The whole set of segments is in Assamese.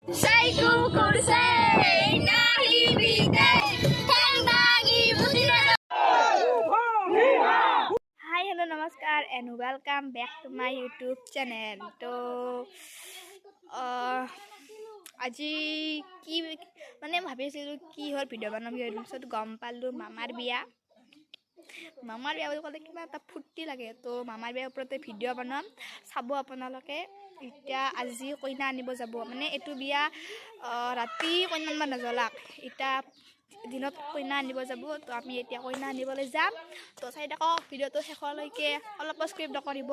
Saiku kurse nahi bite thandangi budina. Hi, hello, namaskar and welcome back to my YouTube channel. तो আজি কি মানে ভাবিছিলো কি হল ভিডিও বনাম পিছত গম পালো মামাৰ বিয়া বুলি ক'লে কিবা এটা ফুৰ্তি লাগে। তো মামাৰ বিয়াৰ ওপৰতে ভিডিঅ' বনাম, চাব আপোনালোকে। এতিয়া আজি কইনা আনিব যাব, মানে এইটো বিয়া ৰাতি কইনা আনিব নাজলাক, এতিয়া দিনত কইনা আনিব যাব। তো আমি এতিয়া কইনা আনিবলৈ যাম। তো চাই থাকক ভিডিঅ'টো শেষলৈকে, অলপ স্ক্ৰিপ্ট নকৰিব।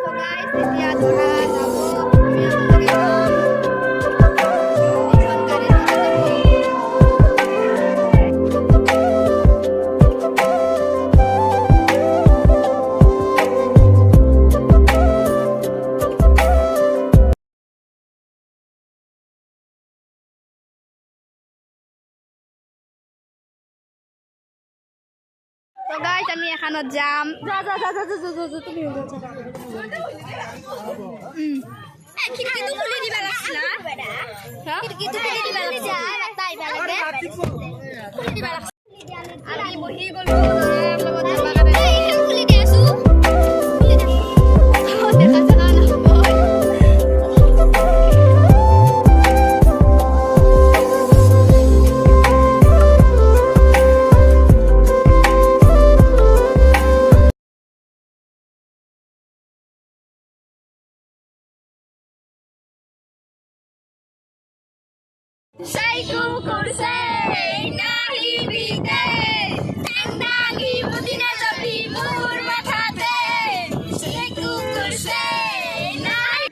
So guys, এতিয়া দৰা যাব, আমি আপোনালোকে তো গাইজ আমি এখানত যাম। খিড়কিটো খুলি দিবা লাগছিল, খিড়কিটো খুলি দিবা লাগছিল। আমি বহি গলো খুলি দি আছো। Saiku kurse nahi bite thandangi budina jabi mur mathate. Saiku kurse nahi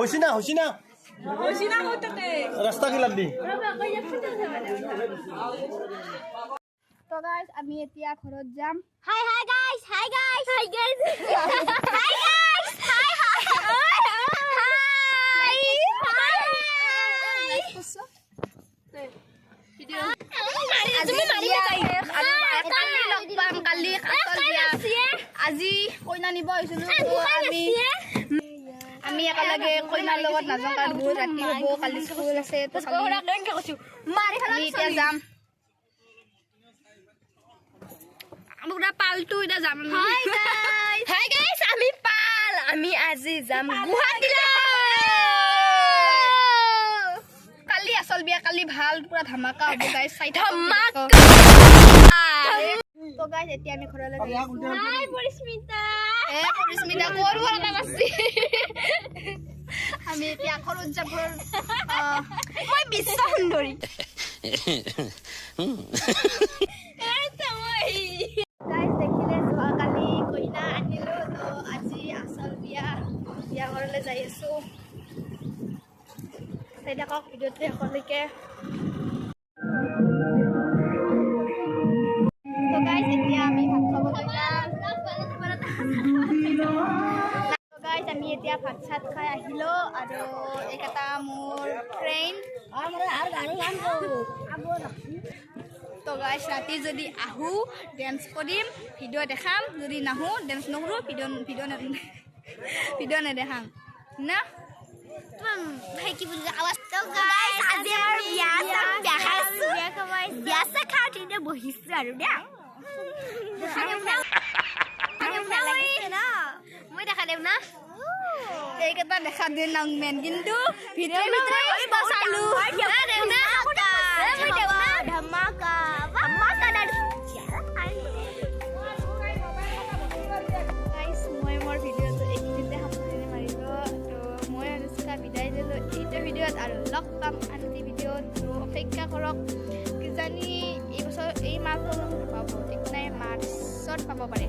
হৈছি না ৰাস্তা কিলাৰ দি তো গাইজ আমি এতিয়া ঘৰত যাম Hi guys. Hi guys. Hi guys. Hi guys. Hi আজি কইনা নিব আহিছিলো আমি একেলগে কইনাৰ লগত নাযাওঁ কাৰণ বহুত ৰাতি হ'ব কালি স্কুল আছে তো আমি এতিয়া যাম আমরা পালটো এটা যাম Hi guys. আমি পাল আমি আজি যাম গুৱাহাটীলৈ কালি আসল বিয়া কালি ভাল পুৰা ধামাকা হ'ব গাইস চাই ধামাকা। তো গাইস এতিয়া আমি ঘৰলৈ যাম Hi পৰিস্মিতা পৰিস্মিতা কোৰ কোৰ কাম আছে আমি এতিয়া ঘৰত যাব মই বিশ্ব সুন্দৰী গাইস দেখিলে যোৱাকালি কইনা আনিলো তো আজি আসল বিয়া ঘৰলৈ যাই আছো চাই থাকক ভিডিঅ'টো শেষলৈকে তো গাইস এতিয়া আমি ভাত খাবলৈ যাম তো গাইস আমি এতিয়া ভাত চাত খাই আহিলো আৰু এটা মোৰ ফ্ৰেণ্ড তো গাইস ৰাতি যদি আহো ডেন্স কৰিম ভিডিঅ' দেখাম যদি নাহো ডেন্স নকৰো ভিডিঅ' নেদেখাম না ভাই কি বুঝা আওয়াজ তো গাইস আজি আমাৰ বিয়া দেখাইছো বিয়া খাওঁতে বহিছো আৰু দে মই দেখা দেব না এইকেইটা দেখা দিয়ে নাং মেন কিন্তু ভিতৰে ভিতৰে চালো ধমাকা গাইস মই মোৰ ভিডিঅ'টো এইখিনিতে সামৰণি মাৰিলো তো মই অনুষ্কা বিদায় দিলো এইটো ভিডিঅ'ত আৰু লগ পাম আনটি ভিডিঅ'ত তো অপেক্ষা কৰক কিজানি এই বছৰ এই মাহটো পাব ঠিক নাই মাৰ্চত পাব পাৰে